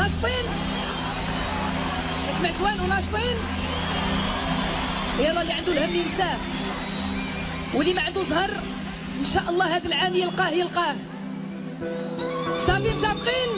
ناشطين؟ سمعت والو؟ ناشطين؟ يلا اللي عنده الهم ينساه، واللي ما عنده زهر ان شاء الله هذا العام يلقاه. صافي متفقين؟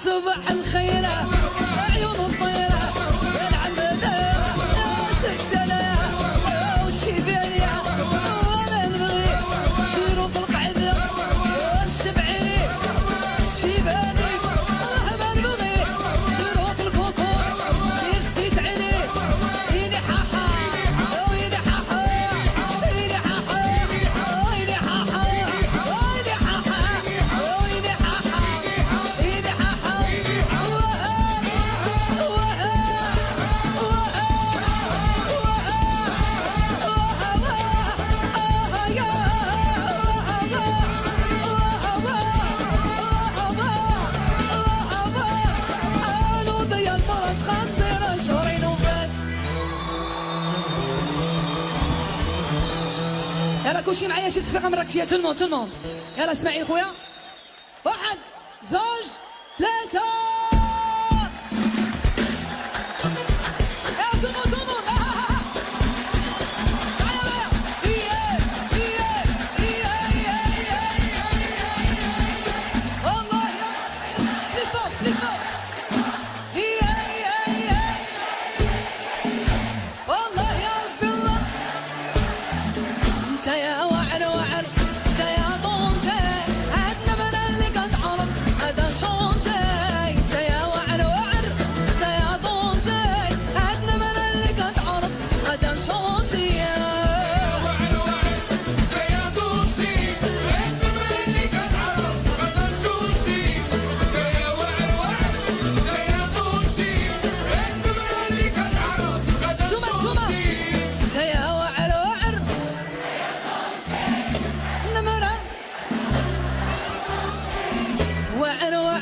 صباح الخير عيون الطيرة العمدة والسلسلة والشبالية وانا نبغي ديرو في القعدة والشبعي الشبالي ما نبغي ديرو في الكوكور دير السيت عليه يدي حاحا ويدي حاحا يدي حاحا ويدي حاحا ويدي حاحا ويدي حاحا يدي حاحا يلا كلشي معايا شي تصفيقه مراكشيه تلمون يلا اسمعي خويا واحد زوج ثلاثه يا تلمون معايا والله يا لفوق والله يا ربي الله انت يا وعر انت يا طونجة عندنا من اللي قد عرف هذا شو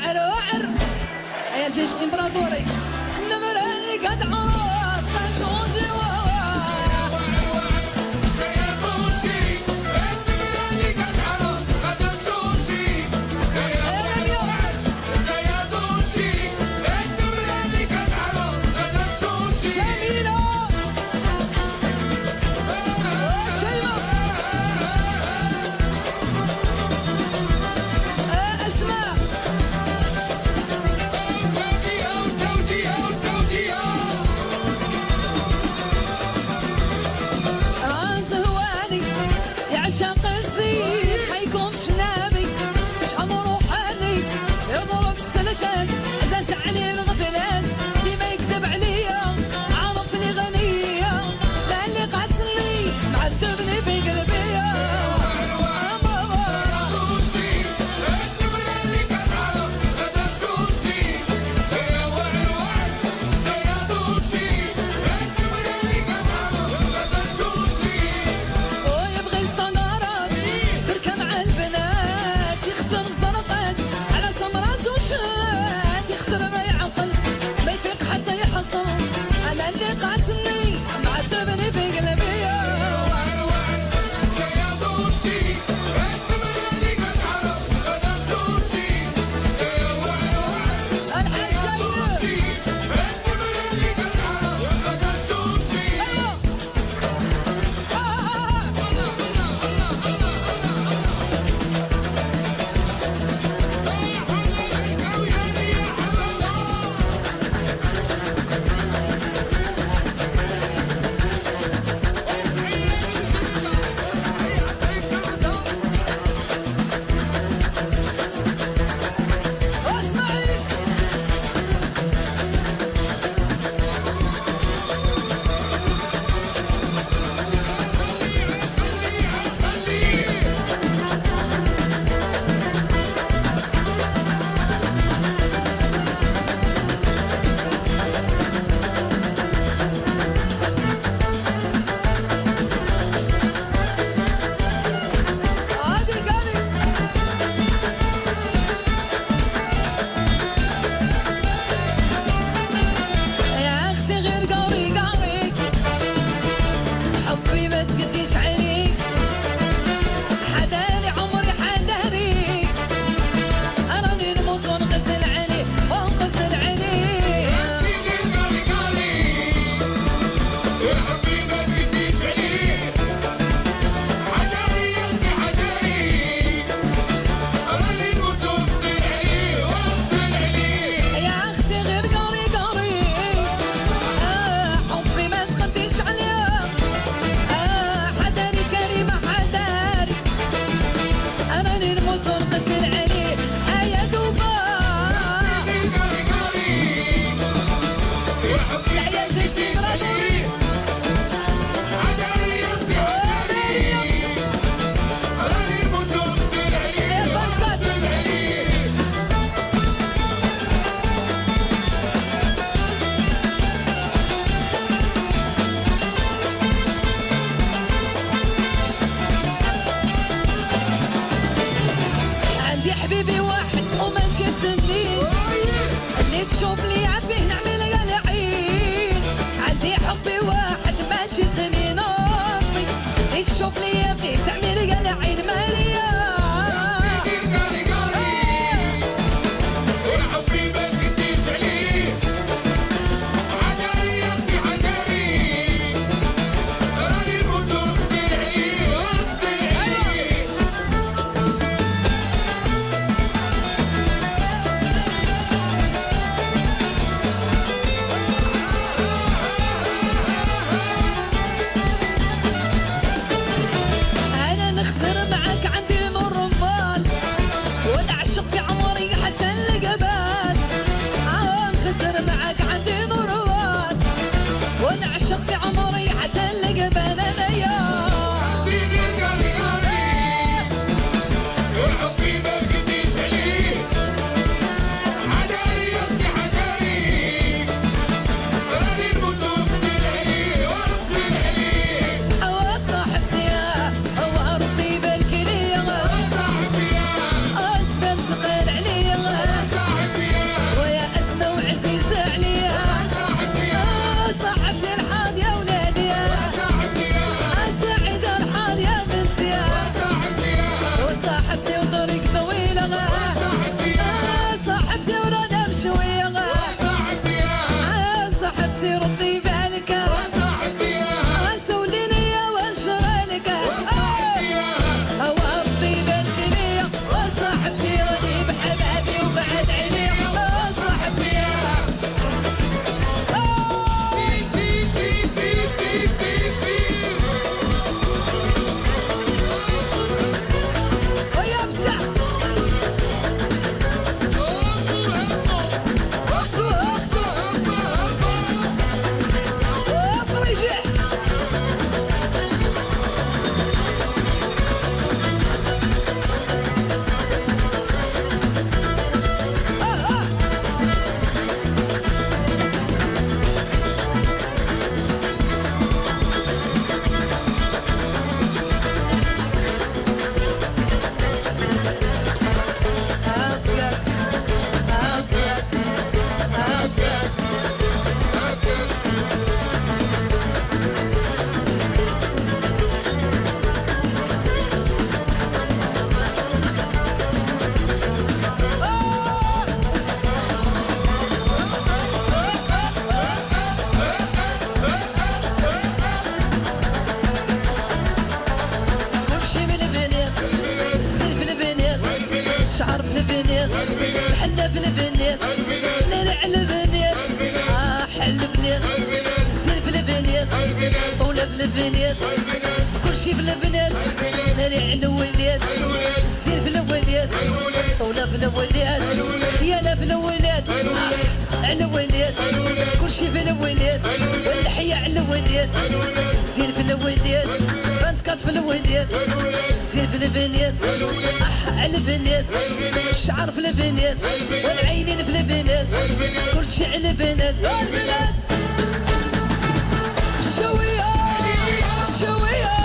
واعر واعر يا الجيش الامبراطوري النمر اللي قد عرف تنشوجي عشاق الزين حيكم شنابي شحال روحاني يضرب السلتات عزاز علي الغفلات اللي ما يكذب عليا عرفني غنية لا اللي قاتلني معذبني في قلبي أنا اللي قاتلني معذبني في قلبي حبيبي واحد وماشي سنين اللي تشوف لي فيه نعمل العين عندي حبي واحد ماشي سنين امي اللي تشوف لي فيه تعمل العين ماريا صاحبتي ردي بالك سوليني يا واش رالك هوا ردي بالك ليا وصاحبتي راني بحبابي وبعد عليا صاحبتي الشعر في البنات حنا في البنات نرع البنات حل البنات الزين في البنات طولة في البنات كلشي في البنات نرع الولاد الزين في الولاد طولة في الولاد خيانة في الولاد على الولاد كلشي في الولاد والحياة على الولاد الزين في الولاد بنتكات في الولاد الزين في البنات على البنات الشعر في البنات والعينين في البنات كلشي على البنات البنات شوية شوية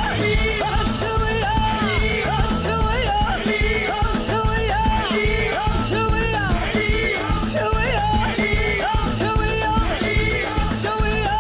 شوية شوية شوية شوية شوية شوية شوية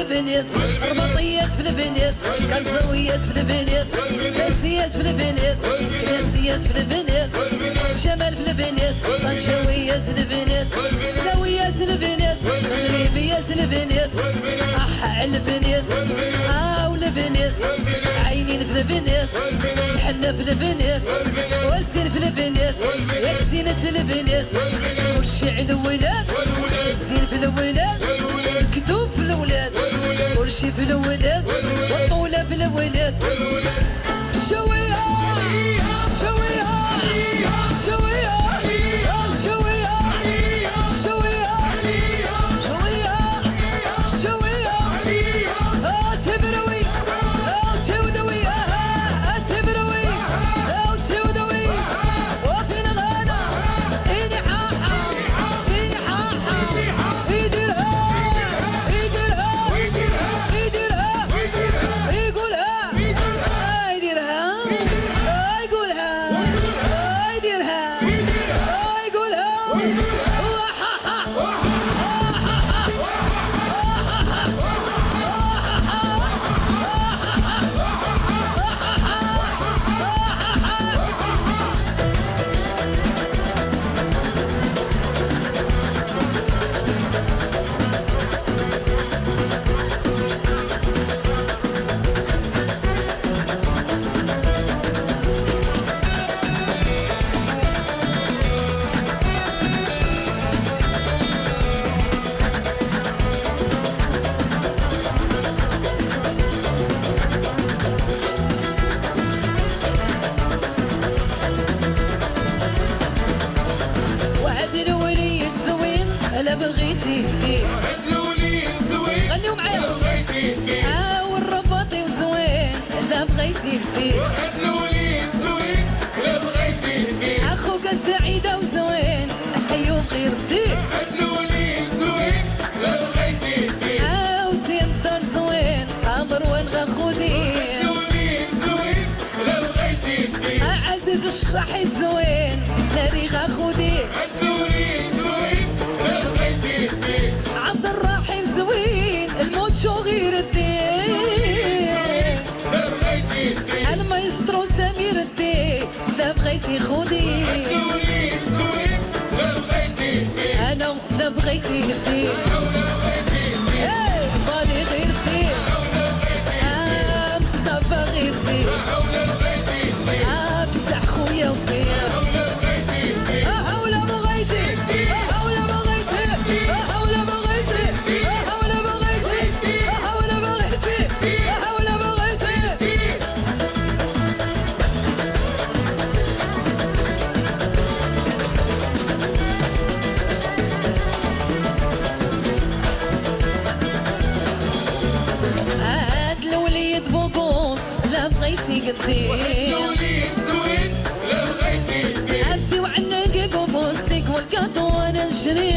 البنات رباطيات في البنات كازويات في البنات فاسيات في البنات كناسيات في البنات الشمال في البنات طنجاويات البنات سلاويات البنات مغربيات البنات على البنات والبنات عينين في البنات الحنة في البنات والزين في البنات ياك زينة البنات كلشي على الولاد الزين في الولاد الكذوب في الولاد كلشي في الولاد والطولة في الولاد شوية شوية شوية شوية شوية شوية شوية تبروي تودوي تبروي تودوي وفين غانا إني حاحة إني حاحة يديرها الا بغيتي هدلولي زوين غنيو معايا بغيتي والرباطي وزوين الا بغيتي هدلولي زوين لا بغيتي اخوك السعيدة وزوين ايو غير الدين هدلولي زوين لا بغيتي وسيم الدار زوين مروان غا خودين هدلولي زوين شرحي الزوين تاريخ خودي هاد الوليد زوين لا بغيتي دير عبد الرحيم زوين الموت شو غير الدين لا بغيتي دير المايسترو سمير الدين لا بغيتي خودي الوليد زوين لا بغيتي دير انا لا بغيتي الدين لا بغيتي دير بالي غير الدين مصطفى غير الدين ولا بغيتي دير فتح خويا الدين ولا بغيتي دير ولا بغيتي ولا بغيتي ولا بغيتي ولا بغيتي ولا بغيتي ولا بغيتي هاد الوليد بوغوس لا بغيتي قدير الوليد زوين لا بغيتي دير عبسي وعنقك وبوسك والقطو وانا نشري